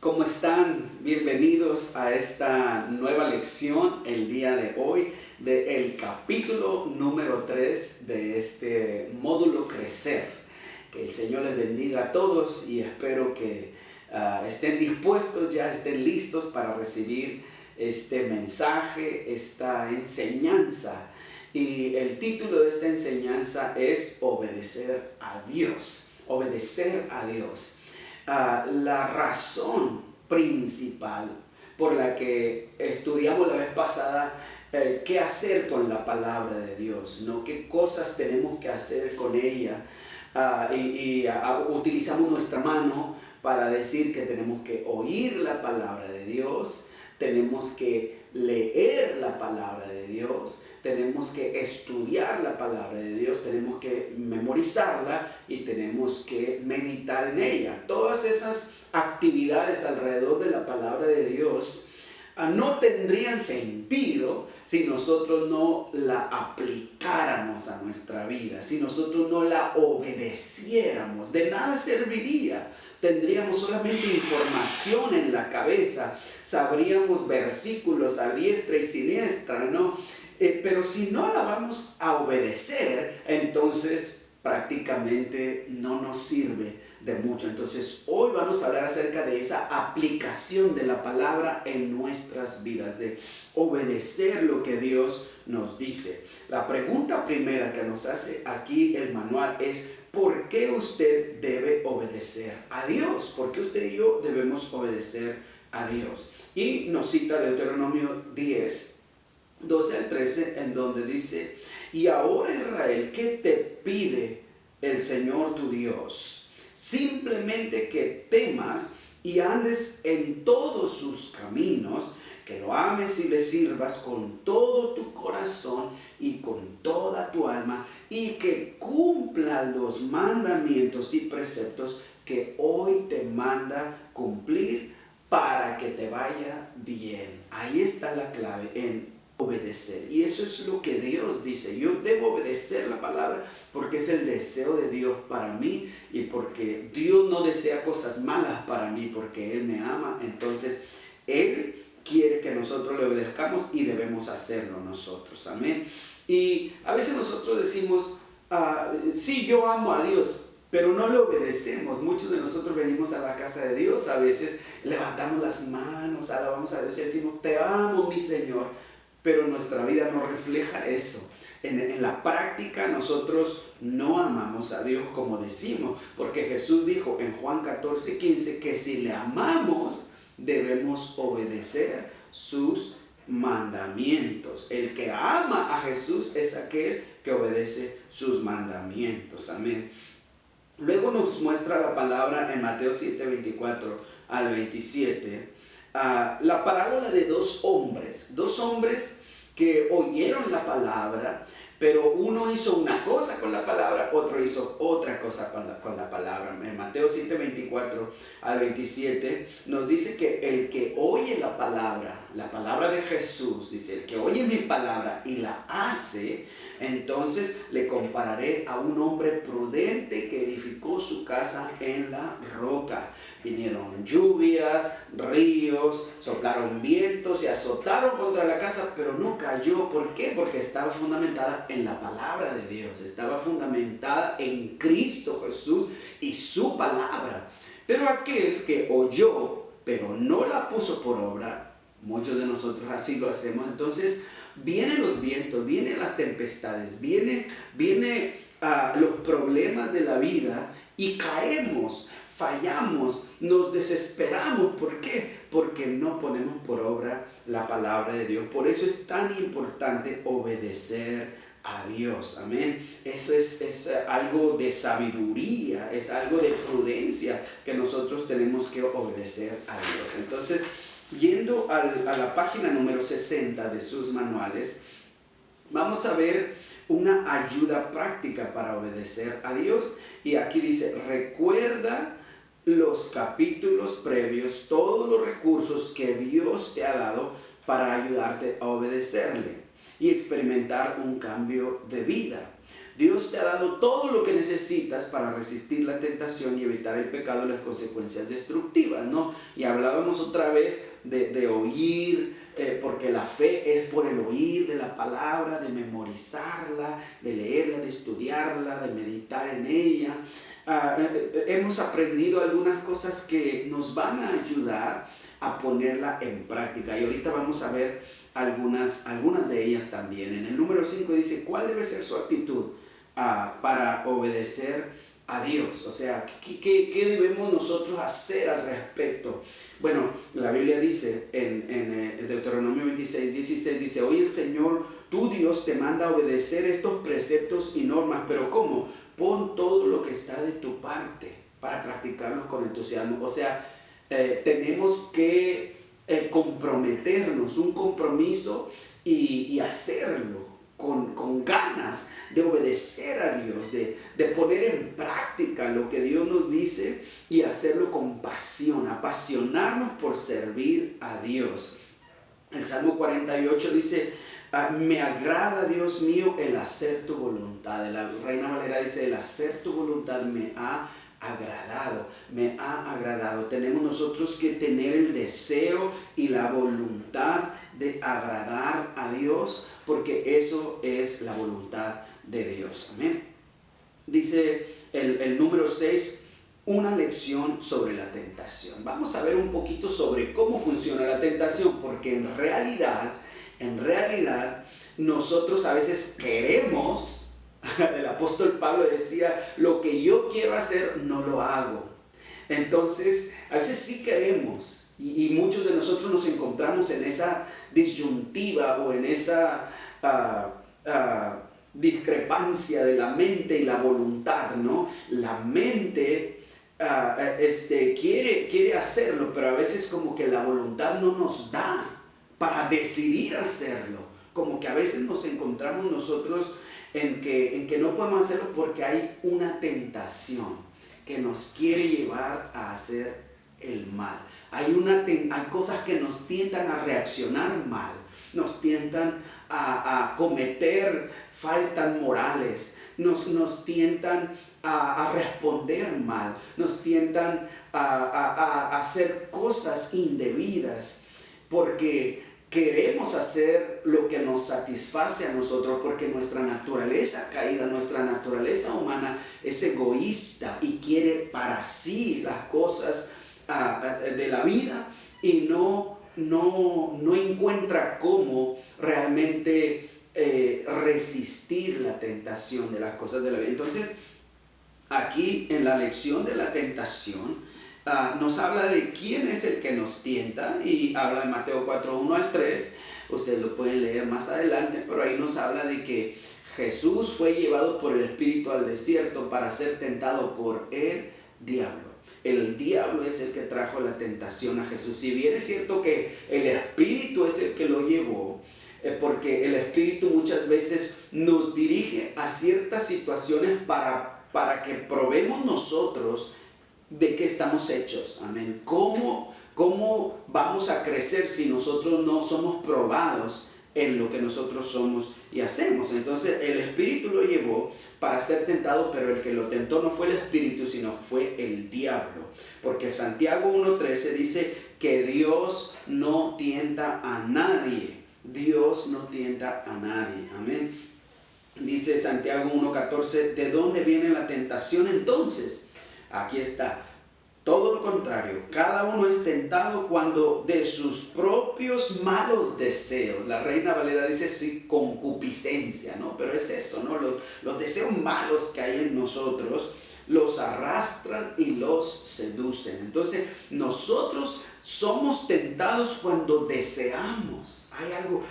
¿Cómo están? Bienvenidos a esta nueva lección el día de hoy del capítulo número 3 de este módulo Crecer. Que el Señor les bendiga a todos y espero que estén dispuestos, ya estén listos para recibir este mensaje, esta enseñanza. Y el título de esta enseñanza es Obedecer a Dios. Obedecer a Dios. La razón principal por la que estudiamos la vez pasada qué hacer con la palabra de Dios, ¿no? Qué cosas tenemos que hacer con ella, utilizamos nuestra mano para decir que tenemos que oír la palabra de Dios, tenemos que leer la palabra de Dios, tenemos que estudiar la palabra de Dios, tenemos que memorizarla y tenemos que meditar en ella. Todas esas actividades alrededor de la palabra de Dios no tendrían sentido si nosotros no la aplicáramos a nuestra vida, si nosotros no la obedeciéramos. De nada serviría. Tendríamos solamente información en la cabeza, sabríamos versículos a diestra y siniestra, ¿no? Pero si no la vamos a obedecer, entonces prácticamente no nos sirve de mucho. Entonces hoy vamos a hablar acerca de esa aplicación de la palabra en nuestras vidas, de obedecer lo que Dios nos dice. La pregunta primera que nos hace aquí el manual es: ¿por qué usted debe obedecer a Dios? ¿Por qué usted y yo debemos obedecer a Dios? Y nos cita Deuteronomio 10, 12 al 13, en donde dice: y ahora, Israel, ¿qué te pide el Señor tu Dios? Simplemente que temas y andes en todos sus caminos, que lo ames y le sirvas con todo tu corazón y con toda tu alma, y que cumplas los mandamientos y preceptos que hoy te manda cumplir para que te vaya bien. Ahí está la clave, en obedecer. Y eso es lo que Dios dice. Yo debo obedecer la palabra porque es el deseo de Dios para mí, y porque Dios no desea cosas malas para mí, porque Él me ama. Entonces Él quiere que nosotros le obedezcamos y debemos hacerlo nosotros. Amén. Y a veces nosotros decimos, sí, yo amo a Dios, pero no le obedecemos. Muchos de nosotros venimos a la casa de Dios, a veces levantamos las manos, alabamos a Dios y decimos: te amo, mi Señor, pero nuestra vida no refleja eso. En la práctica nosotros no amamos a Dios como decimos, porque Jesús dijo en Juan 14, 15 que si le amamos debemos obedecer sus mandamientos. El que ama a Jesús es aquel que obedece sus mandamientos. Amén. Luego nos muestra la palabra en Mateo 7, 24 al 27, la parábola de dos hombres que oyeron la palabra, pero uno hizo una cosa con la palabra, otro hizo otra cosa con la palabra. En Mateo 7, 24 al 27 nos dice que el que oye la palabra de Jesús, dice: el que oye mi palabra y la hace, entonces le compararé a un hombre prudente que edificó su casa en la roca. Vinieron lluvias, ríos, soplaron vientos, se azotaron contra la casa, pero no cayó. ¿Por qué? Porque estaba fundamentada en la palabra de Dios, estaba fundamentada en Cristo Jesús y su palabra. Pero aquel que oyó, pero no la puso por obra, muchos de nosotros así lo hacemos. Entonces vienen los vientos, vienen las tempestades, vienen los problemas de la vida y caemos, fallamos, nos desesperamos. ¿Por qué? Porque no ponemos por obra la palabra de Dios. Por eso es tan importante obedecer a Dios. Amén. Eso es algo de sabiduría, es algo de prudencia, que nosotros tenemos que obedecer a Dios. Entonces, yendo a la página número 60 de sus manuales, vamos a ver una ayuda práctica para obedecer a Dios. Y aquí dice: recuerda los capítulos previos, todos los recursos que Dios te ha dado para ayudarte a obedecerle y experimentar un cambio de vida. Dios te ha dado todo lo que necesitas para resistir la tentación y evitar el pecado y las consecuencias destructivas, ¿no? Y hablábamos otra vez de oír, porque la fe es por el oír de la palabra, de memorizarla, de leerla, de estudiarla, de meditar en ella. Hemos aprendido algunas cosas que nos van a ayudar a ponerla en práctica, y ahorita vamos a ver algunas de ellas también. En el número 5 dice, ¿cuál debe ser su actitud para obedecer a Dios? O sea, ¿qué debemos nosotros hacer al respecto? Bueno, la Biblia dice en Deuteronomio 26:16, dice, hoy el Señor tu Dios te manda a obedecer estos preceptos y normas, pero ¿cómo? Pon todo lo que está de tu parte para practicarlos con entusiasmo. O sea, tenemos que comprometernos, un compromiso, y hacerlo con ganas de obedecer a Dios, de poner en práctica lo que Dios nos dice y hacerlo con pasión, apasionarnos por servir a Dios. El Salmo 48 dice, me agrada, Dios mío, el hacer tu voluntad. La Reina Valera dice, el hacer tu voluntad me ha agradado. Tenemos nosotros que tener el deseo y la voluntad de agradar a Dios, porque eso es la voluntad de Dios. Amén. Dice el número 6, una lección sobre la tentación. Vamos a ver un poquito sobre cómo funciona la tentación, porque en realidad nosotros a veces queremos. El apóstol Pablo decía, lo que yo quiero hacer no lo hago. Entonces, a veces sí queremos, y muchos de nosotros nos encontramos en esa disyuntiva o en esa discrepancia de la mente y la voluntad, ¿no? La mente quiere hacerlo, pero a veces como que la voluntad no nos da para decidir hacerlo. Como que a veces nos encontramos nosotros en que no podemos hacerlo porque hay una tentación que nos quiere llevar a hacer el mal. Hay cosas que nos tientan a reaccionar mal, nos tientan a cometer faltas morales, nos tientan a responder mal, nos tientan a hacer cosas indebidas, porque queremos hacer lo que nos satisface a nosotros, porque nuestra naturaleza caída, nuestra naturaleza humana es egoísta y quiere para sí las cosas de la vida, y no encuentra cómo realmente resistir la tentación de las cosas de la vida. Entonces, aquí en la lección de la tentación, nos habla de quién es el que nos tienta, y habla de Mateo 4:1-3. Ustedes lo pueden leer más adelante, pero ahí nos habla de que Jesús fue llevado por el Espíritu al desierto para ser tentado por el diablo. El diablo es el que trajo la tentación a Jesús. Si bien es cierto que el Espíritu es el que lo llevó, porque el Espíritu muchas veces nos dirige a ciertas situaciones para que probemos nosotros de qué estamos hechos. Amén. ¿Cómo vamos a crecer si nosotros no somos probados en lo que nosotros somos y hacemos? Entonces el Espíritu lo llevó para ser tentado, pero el que lo tentó no fue el Espíritu, sino fue el diablo. Porque Santiago 1:13 dice que Dios no tienta a nadie. Dios no tienta a nadie. Amén. Dice Santiago 1:14, ¿de dónde viene la tentación entonces? Aquí está. Todo lo contrario, cada uno es tentado cuando de sus propios malos deseos. La Reina Valera dice sí, concupiscencia, ¿no? Pero es eso, ¿no? Los deseos malos que hay en nosotros los arrastran y los seducen. Entonces, nosotros somos tentados cuando deseamos. Hay algo,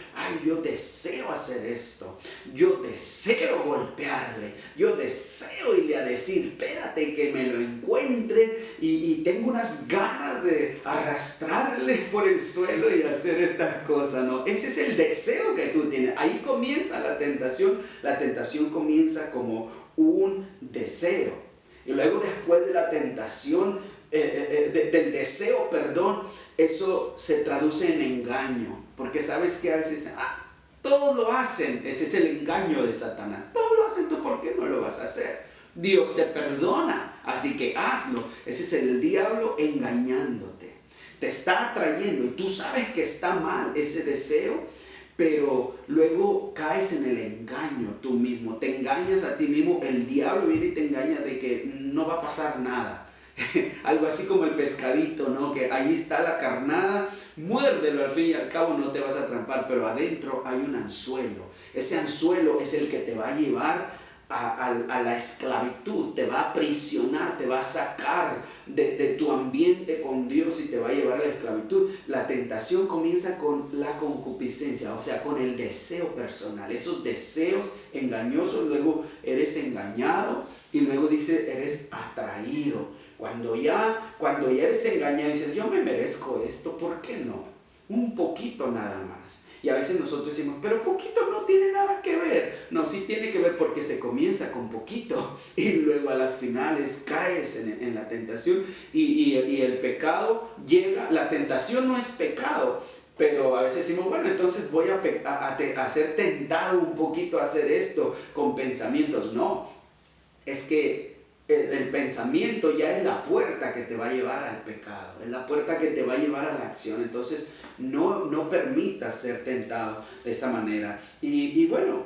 yo deseo hacer esto, yo deseo golpearle, yo deseo irle a decir, espérate que me lo encuentre, y tengo unas ganas de arrastrarle por el suelo y hacer estas cosas, ¿no? Ese es el deseo que tú tienes. Ahí comienza la tentación. La tentación comienza como un deseo. Y luego, después de la tentación, del deseo, eso se traduce en engaño. Porque sabes que a veces, Todos lo hacen. Ese es el engaño de Satanás. Todos lo hacen, ¿tú por qué no lo vas a hacer? Dios te perdona, así que hazlo. Ese es el diablo engañándote. Te está atrayendo y tú sabes que está mal ese deseo, pero luego caes en el engaño tú mismo. Te engañas a ti mismo. El diablo viene y te engaña de que no va a pasar nada. Algo así como el pescadito, ¿no? Que ahí está la carnada, muérdelo, al fin y al cabo no te vas a trampar, pero adentro hay un anzuelo. Ese anzuelo es el que te va a llevar a la esclavitud, te va a aprisionar, te va a sacar de tu ambiente con Dios y te va a llevar a la esclavitud. La tentación comienza con la concupiscencia, o sea, con el deseo personal, esos deseos engañosos. Luego eres engañado y luego dice, eres atraído. Cuando ya eres engañado y dices, yo me merezco esto, ¿por qué no? Un poquito nada más. Y a veces nosotros decimos, pero poquito no tiene nada que ver. No, sí tiene que ver, porque se comienza con poquito y luego a las finales caes en la tentación y el pecado llega. La tentación no es pecado, pero a veces decimos, bueno, entonces voy a ser tentado un poquito a hacer esto con pensamientos. No, es que el pensamiento ya es la puerta que te va a llevar al pecado, es la puerta que te va a llevar a la acción. Entonces no permitas ser tentado de esa manera. Y bueno,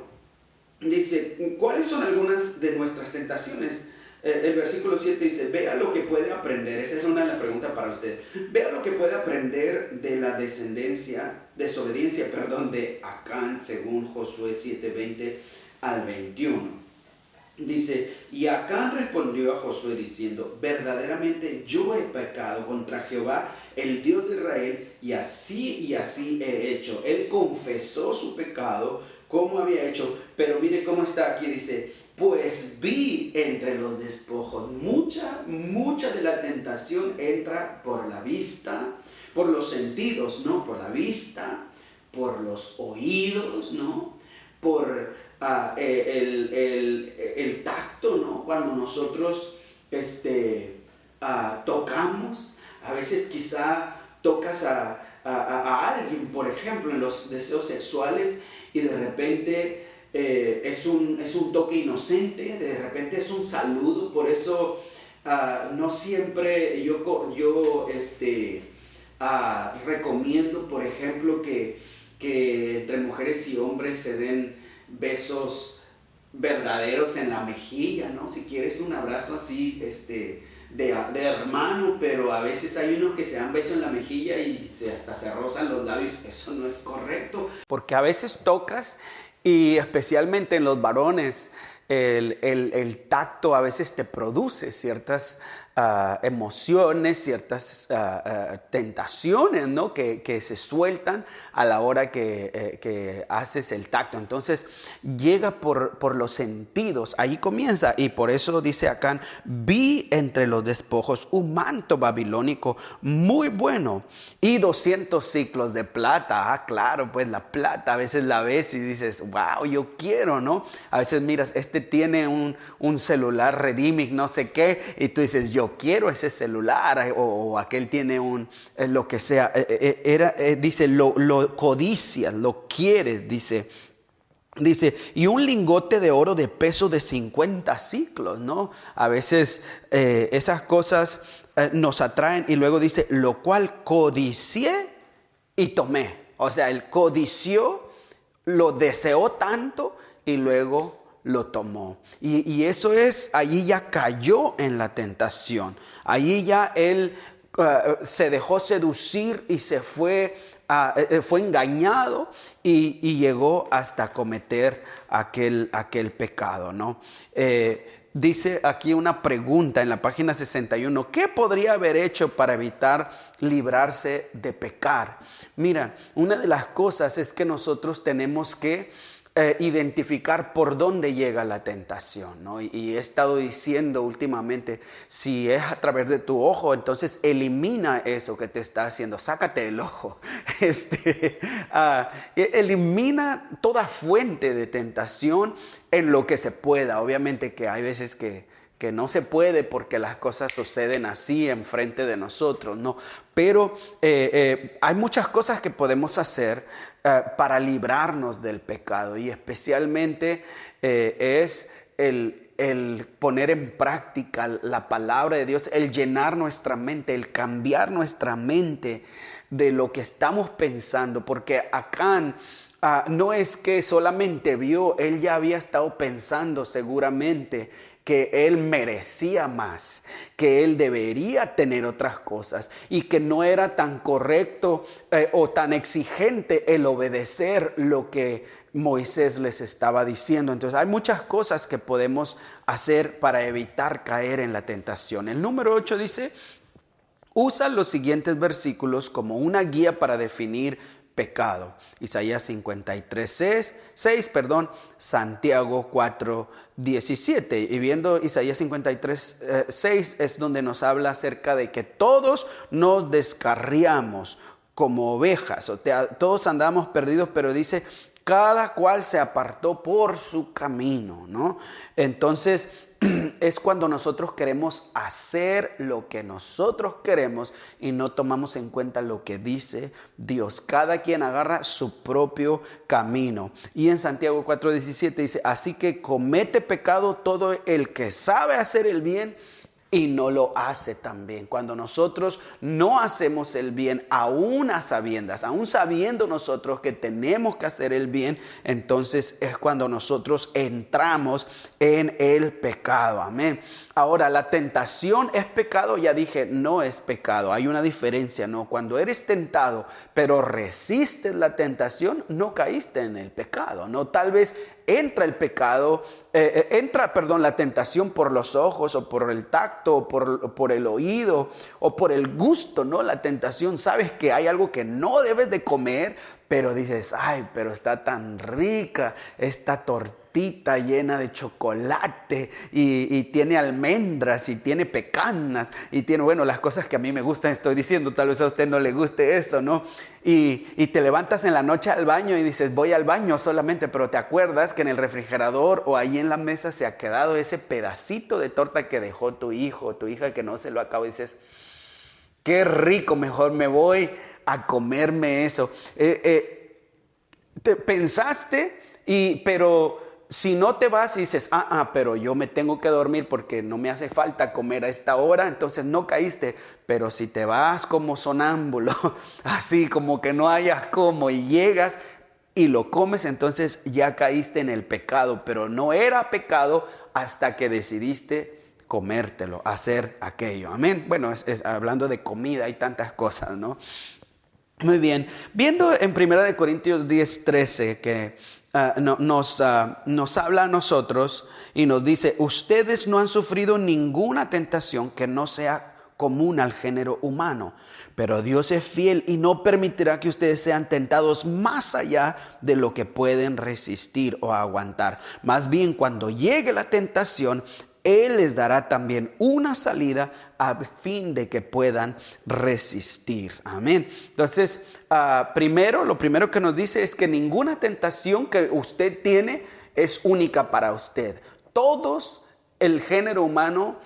dice, ¿cuáles son algunas de nuestras tentaciones? El versículo 7 dice, vea lo que puede aprender. Esa es una de las preguntas para usted. Vea lo que puede aprender de la desobediencia de Acán, según Josué 7:20 al 21. Dice, y Acán respondió a Josué diciendo, verdaderamente yo he pecado contra Jehová, el Dios de Israel, y así he hecho. Él confesó su pecado, como había hecho, pero mire cómo está aquí, dice, pues vi entre los despojos. Mucha de la tentación entra por la vista, por los sentidos, ¿no? Por la vista, por los oídos, ¿no? Por el tacto, ¿no? Cuando nosotros tocamos, a veces quizá tocas a alguien, por ejemplo, en los deseos sexuales, y de repente es un toque inocente, de repente es un saludo. Por eso no siempre yo recomiendo, por ejemplo, que entre mujeres y hombres se den besos verdaderos en la mejilla, ¿no? Si quieres un abrazo así, de hermano, pero a veces hay unos que se dan beso en la mejilla y hasta se rozan los labios. Eso no es correcto. Porque a veces tocas, y especialmente en los varones, el tacto a veces te produce ciertas emociones, ciertas tentaciones, ¿no? que se sueltan a la hora que haces el tacto. Entonces llega por los sentidos, ahí comienza. Y por eso dice Acán, vi entre los despojos un manto babilónico muy bueno y 200 siclos de plata. Claro, pues la plata a veces la ves y dices, wow, yo quiero, ¿no? A veces miras, tiene un celular Redimic, no sé qué, y tú dices, yo quiero ese celular, o aquel tiene lo que sea. Dice, lo codicias, lo quieres, dice, y un lingote de oro de peso de 50 ciclos, ¿no? A veces esas cosas nos atraen, y luego dice, lo cual codicié y tomé. O sea, él codició, lo deseó tanto y luego lo tomó. Y eso es, allí ya cayó en la tentación. Allí ya él se dejó seducir y fue engañado y llegó hasta cometer aquel pecado, ¿no? Dice aquí una pregunta en la página 61. ¿Qué podría haber hecho para evitar librarse de pecar? Mira, una de las cosas es que nosotros tenemos que identificar por dónde llega la tentación, ¿no? Y he estado diciendo últimamente, si es a través de tu ojo, entonces elimina eso que te está haciendo, sácate el ojo, elimina toda fuente de tentación en lo que se pueda. Obviamente que hay veces que que no se puede porque las cosas suceden así enfrente de nosotros, no. Pero hay muchas cosas que podemos hacer para librarnos del pecado, y especialmente es el poner en práctica la palabra de Dios, el llenar nuestra mente, el cambiar nuestra mente de lo que estamos pensando, porque Acán no es que solamente vio, él ya había estado pensando seguramente que él merecía más, que él debería tener otras cosas y que no era tan correcto o tan exigente el obedecer lo que Moisés les estaba diciendo. Entonces hay muchas cosas que podemos hacer para evitar caer en la tentación. El número 8 dice: usa los siguientes versículos como una guía para definir pecado. Isaías 53, 6, Santiago 4, 17. Y viendo Isaías 53, 6 es donde nos habla acerca de que todos nos descarriamos como ovejas. O sea, todos andamos perdidos, pero dice, cada cual se apartó por su camino, ¿no? Entonces es cuando nosotros queremos hacer lo que nosotros queremos y no tomamos en cuenta lo que dice Dios. Cada quien agarra su propio camino. Y en Santiago 4:17 dice: así que comete pecado todo el que sabe hacer el bien y no lo hace también. Cuando nosotros no hacemos el bien, aún a sabiendas, aún sabiendo nosotros que tenemos que hacer el bien, entonces es cuando nosotros entramos en el pecado. Amén. Ahora, la tentación es pecado. Ya dije, no es pecado. Hay una diferencia, ¿no? Cuando eres tentado, pero resistes la tentación, no caíste en el pecado, ¿no? Tal vez entra el pecado, la tentación por los ojos o por el tacto o por el oído o por el gusto, ¿no? La tentación, sabes que hay algo que no debes de comer, pero dices, ay, pero está tan rica esta tortita llena de chocolate y tiene almendras y tiene pecanas y tiene, bueno, las cosas que a mí me gustan, estoy diciendo, tal vez a usted no le guste eso, ¿no? Y te levantas en la noche al baño y dices, voy al baño solamente, pero te acuerdas que en el refrigerador o ahí en la mesa se ha quedado ese pedacito de torta que dejó tu hijo o tu hija que no se lo acabó, y dices, qué rico, mejor me voy a comerme eso. Te pensaste, pero si no te vas y dices, pero yo me tengo que dormir porque no me hace falta comer a esta hora, entonces no caíste. Pero si te vas como sonámbulo, así como que no hayas como, y llegas y lo comes, entonces ya caíste en el pecado. Pero no era pecado hasta que decidiste comértelo, hacer aquello. Amén. Bueno, hablando de comida, hay tantas cosas, ¿no? Muy bien. Viendo en 1 Corintios 10:13 que nos habla a nosotros y nos dice, ustedes no han sufrido ninguna tentación que no sea común al género humano, pero Dios es fiel y no permitirá que ustedes sean tentados más allá de lo que pueden resistir o aguantar. Más bien, cuando llegue la tentación, Él les dará también una salida a fin de que puedan resistir. Amén. Entonces, lo primero que nos dice es que ninguna tentación que usted tiene es única para usted. Todos, el género humano,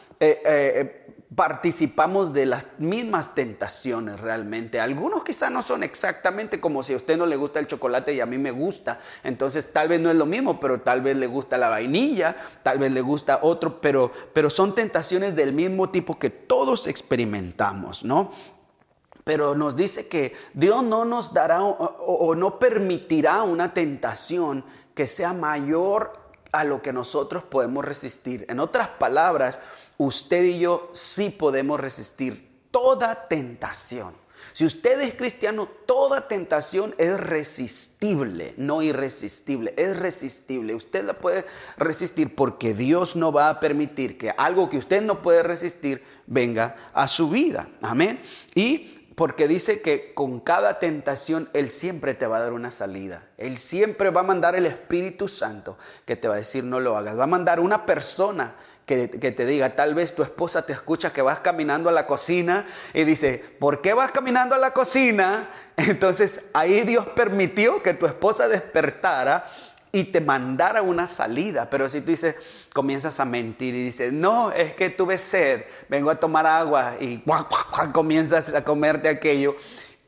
participamos de las mismas tentaciones realmente. Algunos quizás no son exactamente como si a usted no le gusta el chocolate y a mí me gusta. Entonces tal vez no es lo mismo, pero tal vez le gusta la vainilla, tal vez le gusta otro, pero son tentaciones del mismo tipo que todos experimentamos, ¿no? Pero nos dice que Dios no nos dará o no permitirá una tentación que sea mayor a lo que nosotros podemos resistir. En otras palabras, usted y yo sí podemos resistir toda tentación. Si usted es cristiano, toda tentación es resistible, no irresistible, es resistible. Usted la puede resistir porque Dios no va a permitir que algo que usted no puede resistir venga a su vida. Amén. Y porque dice que con cada tentación Él siempre te va a dar una salida. Él siempre va a mandar el Espíritu Santo que te va a decir no lo hagas. Va a mandar una persona que te diga, tal vez tu esposa te escucha que vas caminando a la cocina y dice, ¿por qué vas caminando a la cocina? Entonces ahí Dios permitió que tu esposa despertara y te mandara una salida. Pero si tú dices, comienzas a mentir y dices, no, es que tuve sed, vengo a tomar agua y comienzas a comerte aquello.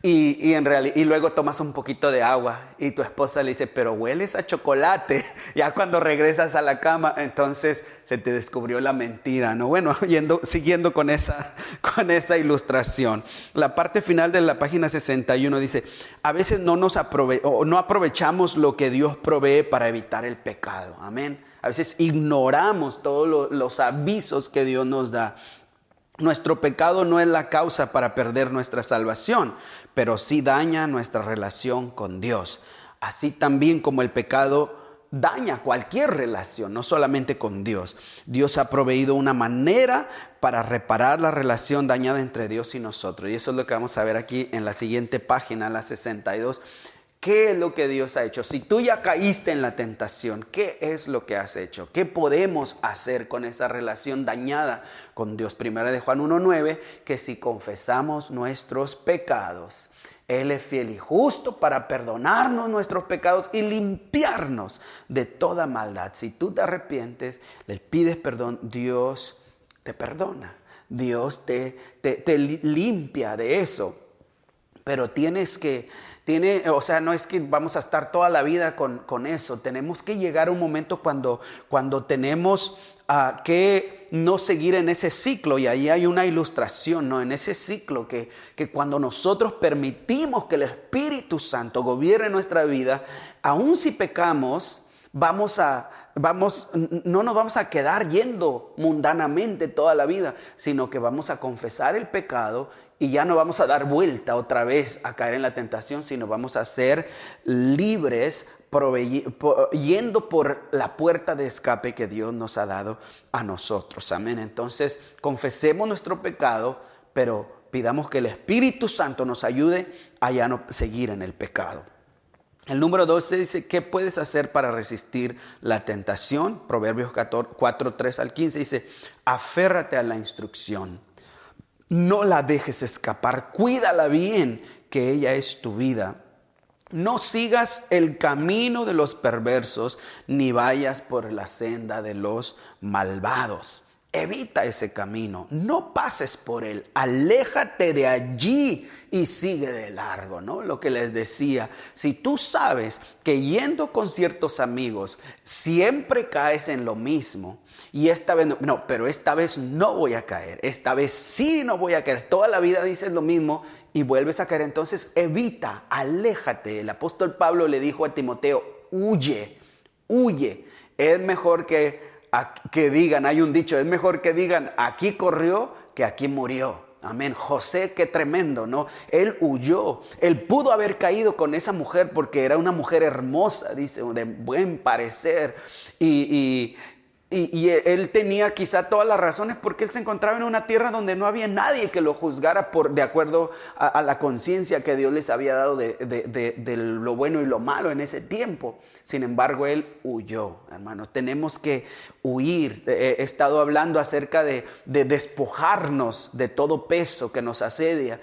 Y luego tomas un poquito de agua y tu esposa le dice, pero hueles a chocolate. Ya cuando regresas a la cama, entonces se te descubrió la mentira, ¿no? Bueno, siguiendo con esa ilustración. La parte final de la página 61 dice, a veces no aprovechamos lo que Dios provee para evitar el pecado. Amén. A veces ignoramos todos los avisos que Dios nos da. Nuestro pecado no es la causa para perder nuestra salvación, pero sí daña nuestra relación con Dios. Así también como el pecado daña cualquier relación, no solamente con Dios. Dios ha proveído una manera para reparar la relación dañada entre Dios y nosotros. Y eso es lo que vamos a ver aquí en la siguiente página, la 62. ¿Qué es lo que Dios ha hecho? Si tú ya caíste en la tentación, ¿qué es lo que has hecho? ¿Qué podemos hacer con esa relación dañada con Dios? Primera de Juan 1:9, que si confesamos nuestros pecados, Él es fiel y justo para perdonarnos nuestros pecados y limpiarnos de toda maldad. Si tú te arrepientes, le pides perdón, Dios te perdona. Dios te limpia de eso. Pero no es que vamos a estar toda la vida con eso. Tenemos que llegar a un momento cuando tenemos que no seguir en ese ciclo. Y ahí hay una ilustración, ¿no? En ese ciclo que cuando nosotros permitimos que el Espíritu Santo gobierne nuestra vida, aun si pecamos, no nos vamos a quedar yendo mundanamente toda la vida, sino que vamos a confesar el pecado y ya no vamos a dar vuelta otra vez a caer en la tentación, sino vamos a ser libres yendo por la puerta de escape que Dios nos ha dado a nosotros. Amén. Entonces, confesemos nuestro pecado, pero pidamos que el Espíritu Santo nos ayude a ya no seguir en el pecado. El número 12 dice, ¿qué puedes hacer para resistir la tentación? Proverbios 4:3-15 dice, aférrate a la instrucción. No la dejes escapar, cuídala bien, que ella es tu vida. No sigas el camino de los perversos, ni vayas por la senda de los malvados. Evita ese camino, no pases por él, aléjate de allí y sigue de largo, ¿no? Lo que les decía, si tú sabes que yendo con ciertos amigos siempre caes en lo mismo y esta vez pero esta vez no voy a caer, esta vez sí no voy a caer, toda la vida dices lo mismo y vuelves a caer, entonces evita, aléjate. El apóstol Pablo le dijo a Timoteo, huye, es mejor que digan, hay un dicho, es mejor que digan aquí corrió que aquí murió. Amén. José, qué tremendo, ¿no? Él huyó. Él pudo haber caído con esa mujer porque era una mujer hermosa, dice, de buen parecer. Y él tenía quizá todas las razones porque él se encontraba en una tierra donde no había nadie que lo juzgara de acuerdo a la conciencia que Dios les había dado de lo bueno y lo malo en ese tiempo. Sin embargo, él huyó, hermanos. Tenemos que huir. He estado hablando acerca de despojarnos de todo peso que nos asedia,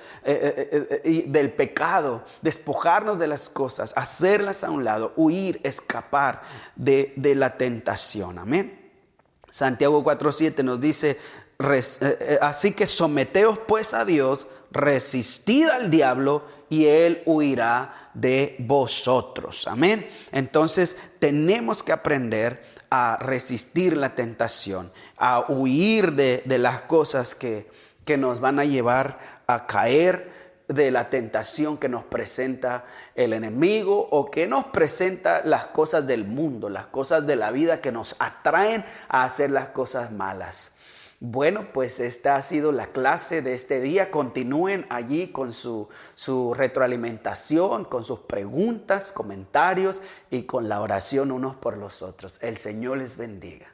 y del pecado, despojarnos de las cosas, hacerlas a un lado, huir, escapar de la tentación. Amén. Santiago 4:7 nos dice, así que someteos pues a Dios, resistid al diablo y él huirá de vosotros. Amén. Entonces tenemos que aprender a resistir la tentación, a huir de las cosas que nos van a llevar a caer, de la tentación que nos presenta el enemigo o que nos presenta las cosas del mundo, las cosas de la vida que nos atraen a hacer las cosas malas. Bueno, pues esta ha sido la clase de este día. Continúen allí con su retroalimentación, con sus preguntas, comentarios y con la oración unos por los otros. El Señor les bendiga.